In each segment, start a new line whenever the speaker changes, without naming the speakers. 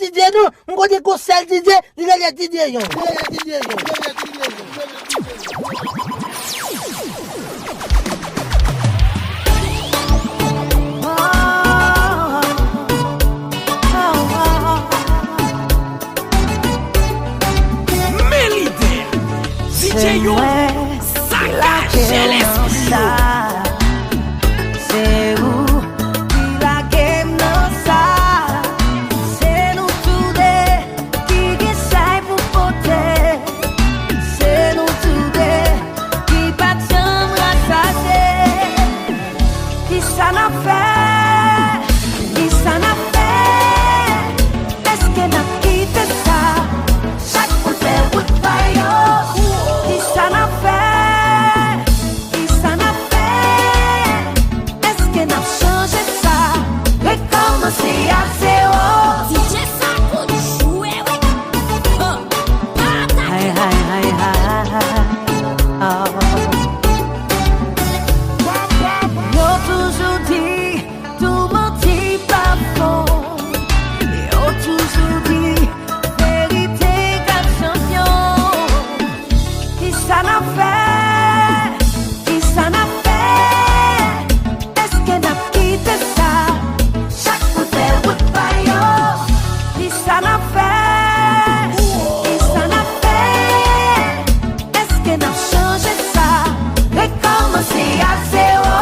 DJ nous, on connaît qu'on seul DJ, il y a les DJ yon.
Mais l'idée, DJ yo, ça cache l'esprit.
C'est où qui la game non ça. C'est nous tous deux qui essaye pour porter. C'est nous tous deux qui battons rassasier. Qui ça n'a fait? Qui ça n'a fait? Est-ce qu'elle n'a quitté ça? Chaque fois fait wood fire. Qui ça n'a fait? Qui ça n'a fait? Est-ce qu'elle n'a changé ça? Recommencer à zéro.
DJ Sako de jouer, oui.
Aïe, aïe, aïe, aïe. Oh. Yo toujours dit, tout menti pas faux. Yo toujours dit, vérité garde champion. Qui ça n'a fait? Qui ça n'a fait? Est-ce qu'elle n'a quitté ça? Chaque fois fait wood fire. Qui ça n'a fait? Qui ça n'a fait? Est-ce qu'elle n'a changé ça? Recommencer à zéro.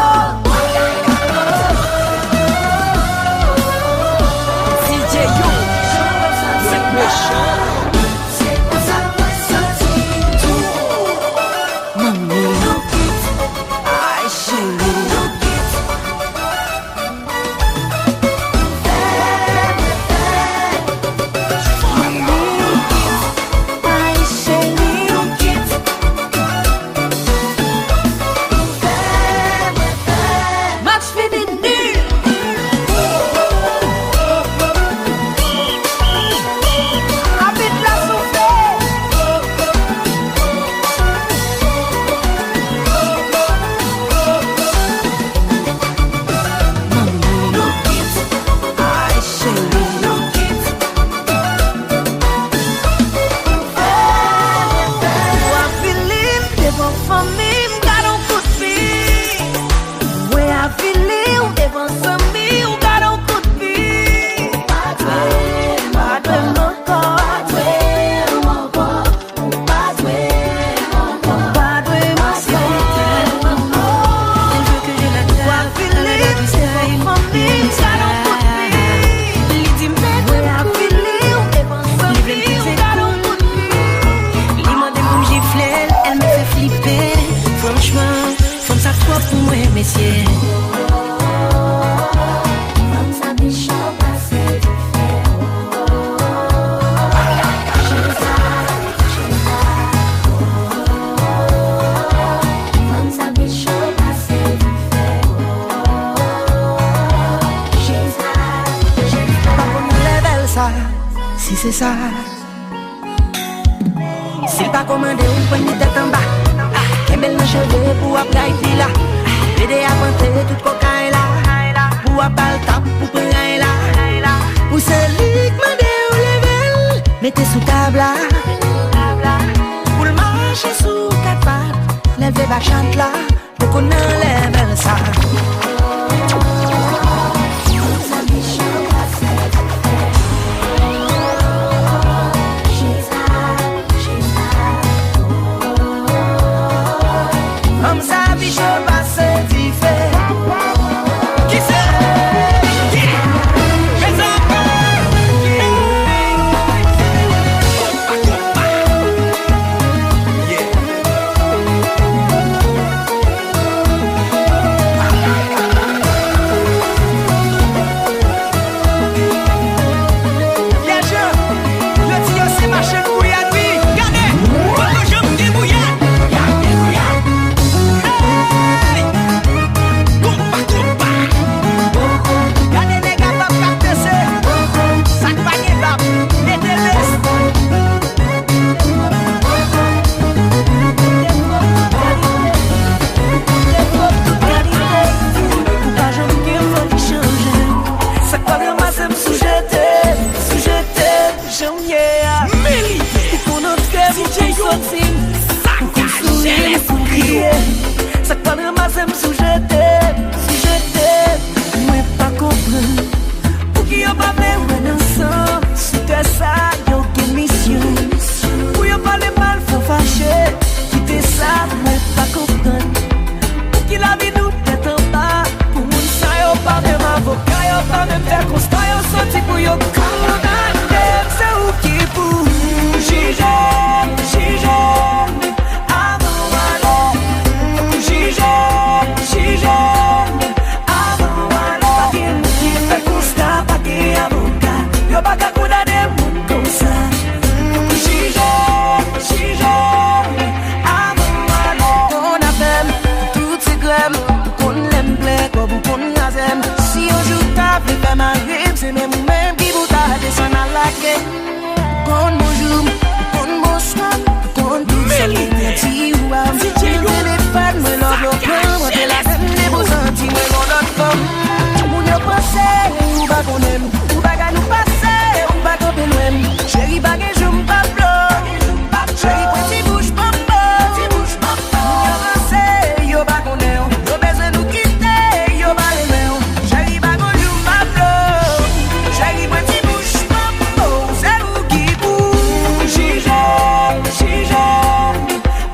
DJ yo, c'est méchant.
C'est pour ça qu'on sortit tout. Mamie, aïe chérie. Aïe chérie, match fini nul. Habite la soufflée. Aïe chérie. Moi Philippe, devant famille, m'gardons coup de fil. Moi Philippe, devant famille, m'gardons coup de fil. Pas de mon corps.
Franchement, faut ça quoi pour moi, messieurs. Si c'est ça, si pas commandé ou prenez tête en bas, et belle cheveux pour appeler là, aider à monter tout cocaïne là, pour appeler tap pour prendre là, pour celui qui m'a dit au level, mettez sous table là, pour le marcher sous quatre pattes, levez la chante là, pour qu'on enlève ça. Comme ça, bichot passe du fait. Qui c'est? sorti. Pour sourire, pour crier. Ça pas de masse, sous jeter. Si jeter, moi pas comprendre. Pour qui y'a pas même un instant. C'était ça, y'a aucune mission. Pour y'a pas les mal, faut fâcher. Quitter ça, moi pas comprendre. Pour qui la vie nous tête en bas. Pour moun ça, y'a pas même avocat, y'a pas même faire constat, y'a sorti pour y'a condamné. C'est où qui pour juger, juger. Avant alors, juger, juger. Avant alors, pas qu'il fait constat, pas qu'il avocat. Y'a pas qu'à condamner moun comme ça. Juger, juger. Avant alors, on appelle toutes ces glèmes. Qu'on l'aime plaît, comme qu'on l'aime. Si un jour t'as fait faire ma rime, c'est même ou-même qui vous t'a descendu à la quai. Qu'on bonjour, qu'on bonsoir, qu'on tout ça, qu'on merci ou à vous. Téléphone, moi l'homme au point, moi t'es la peine, les beaux sentiments, moi mon autre femme. Moun yo pense, ou pas qu'on aime, ou pas qu'à nous passer, ou pas qu'on peut loin. Chérie, pas que je m'pas blanc, chérie, petit bouche pas bon. Moun yo pense, yo pas qu'on aime, yo besoin nous quitter, yo pas les mains. Chérie, pas qu'on joue pas blanc, chérie, petit bouche pas bon. C'est vous qui bouge, juger, juger.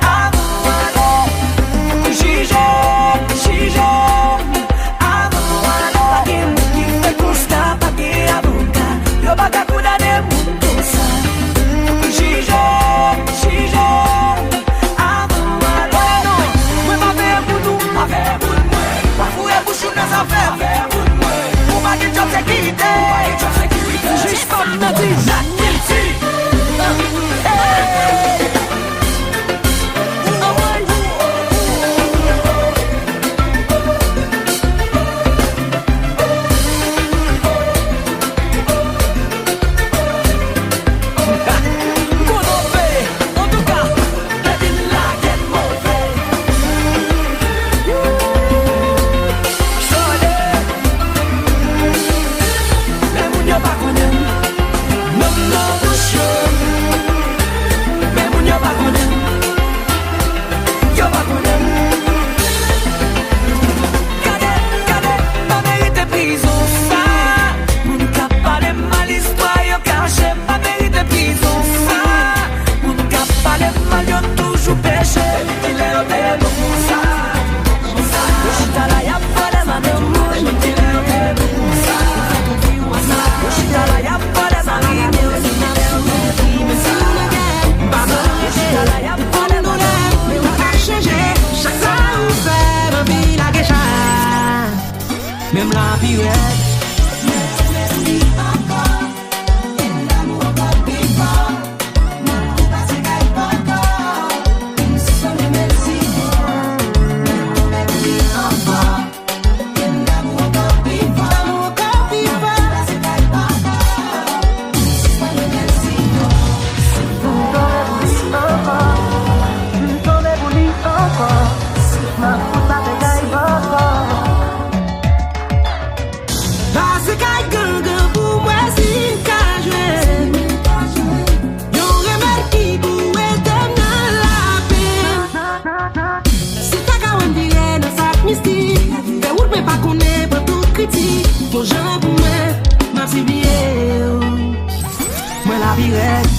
Avant alors, juger, juger. Avant alors, pas qu'il fait constat, pas qu'il avocat. Yo pas qu'à condamner moun comme ça. Juger, juger. Avant alors, non, moi pas faire pour nous, pas faire pour moi. Pas fouiller pour chou dans sa affaire, faire pour moi. Pour pas qu'il job sécurité, juste comme n'a dit, n'a dit. Même la pirate. Bon j'en pour moi, ma petite bière, moi la virette.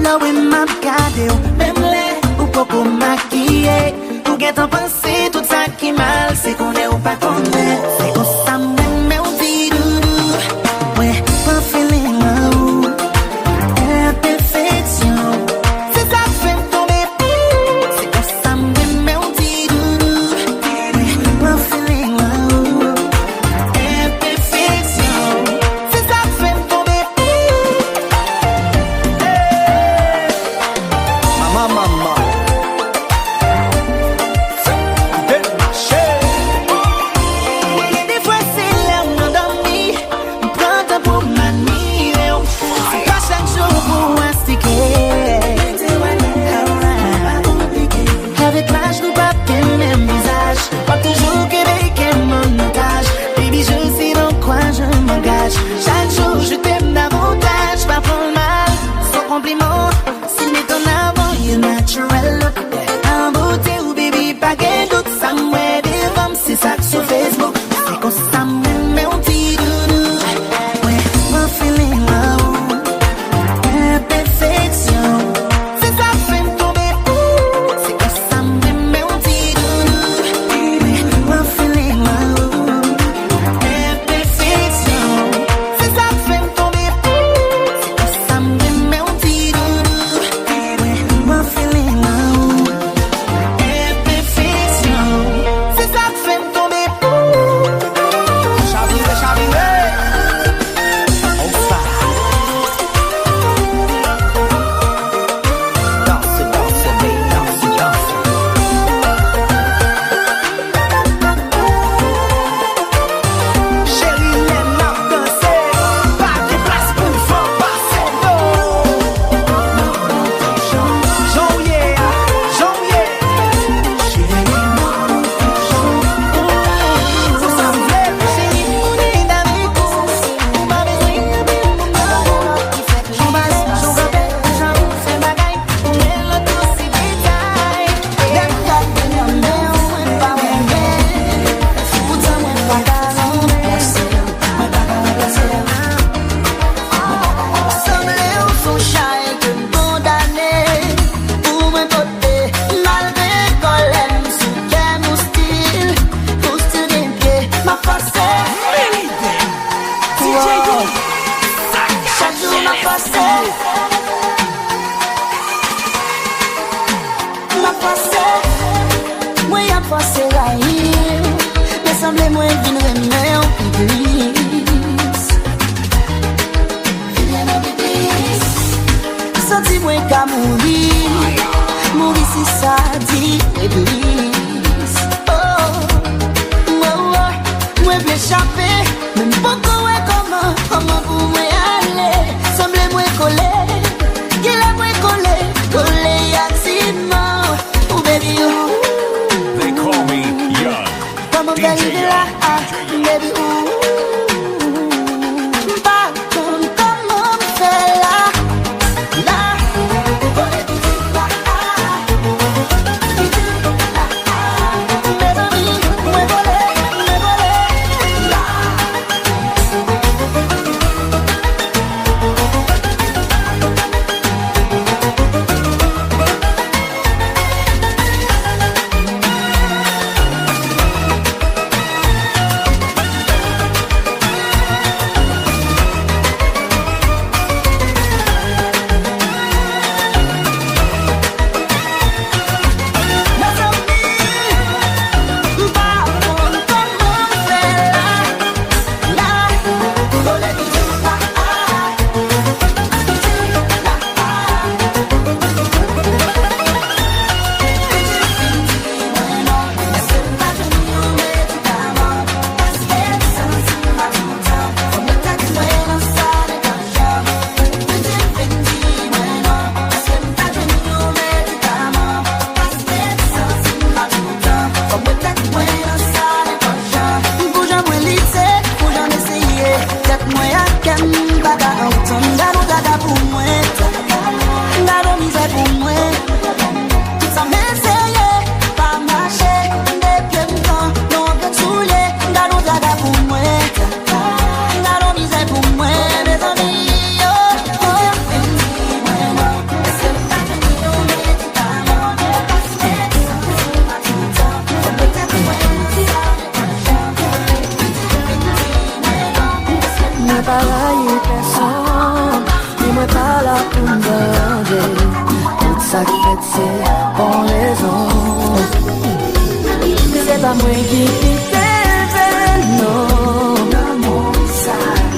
là où m'a gardé, même les ou beaucoup maquillé. Ou get en pensée, tout ça qui mal, c'est qu'on est ou pas qu'on est. C'est qu'on s'amène, mais on dit doudou. Ouais, pas feeling là-haut. Imperfection. C'est ça qui fait me tomber. C'est qu'on s'amène, mais on dit doudou. Ouais, pas feeling là-haut. Imperfection. C'est ça qui fait me tomber.
Maman.
Des fois c'est là où on dormit. On prend temps pour m'admirer. C'est pas chaque jour pour instiquer. Avec l'âge nous pas le même visage. Pas toujours qu'avec mon otage. Baby je sais dans quoi je m'engage. Chaque jour je t'aime davantage. Pas pour le mal, sans compliment. Si met ton avant, you're natural look. En beauté ou baby pas qu'un doute. Ça m'aide des femmes, c'est ça que sur Facebook. C'est qu'on s'amène, mais on dit doudou. Ouais, mon feeling là-haut. Imperfection. C'est ça qui fait me tomber. C'est qu'on s'amène, mais on dit doudou. Ouais, mon feeling là-haut. Imperfection. C'est ça qui fait me tomber. C'est qu'on s'amène, mais on dit doudou. Ouais, mon feeling là-haut. Imperfection. C'est ça qui fait me tomber.
Chérie, les marques danser. Pas de place pour faire passer d'eau. Janvier.
Vous semblez chérie, on est d'amis tous. Pas besoin de j'en passe, j'en rappelle, j'en fais ma gagne. On est là tous ces détails. D'accord, mais on est pas ouais. Pourtant, on est pas dans semblez au son chat et que condamné. Pour me côté, malgré qu'on l'aime, sous qu'elle nous style. Pour se des pieds, ma force est.
DJ Yo.
Chaque jour ma force moi y'a forcé la île. Mais semblez-moi vine remet en piblis. Vine en piblis. Senti-moi qu'à mourir. Mourir si ça dit église. Moi veux échapper. Même pas comment pour moi aller. Semblez-moi coller. Qu'il a moi coller activement. Oh baby oh.
They call me Young.
Comment
DJ
arriver là,
Young.
baby oh. Pas comment me faire là. Mes amis, me voler là.
c'est pour raison. C'est pas moi qui t'aime, non.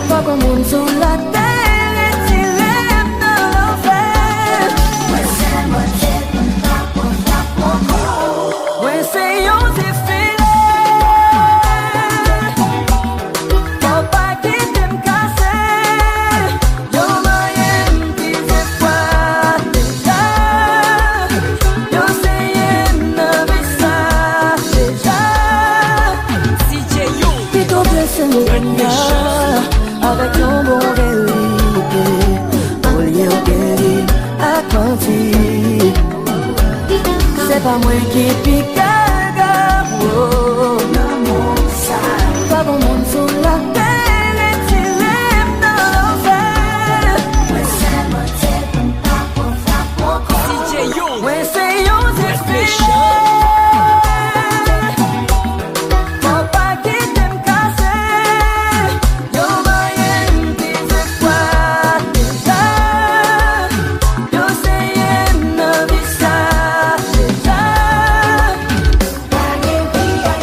Pas comme on sous la terre et tiré dans l'enfer. Ouais, c'est yon défilé. Papa qui t'aime casser. Yon moyen qui fait froid déjà. Yon c'est yon avec ça déjà.
CJ Yo.
Qui t'en blesse mon cœur avec ton bon vérité. Au lieu de à quanti. C'est pas moi qui pique.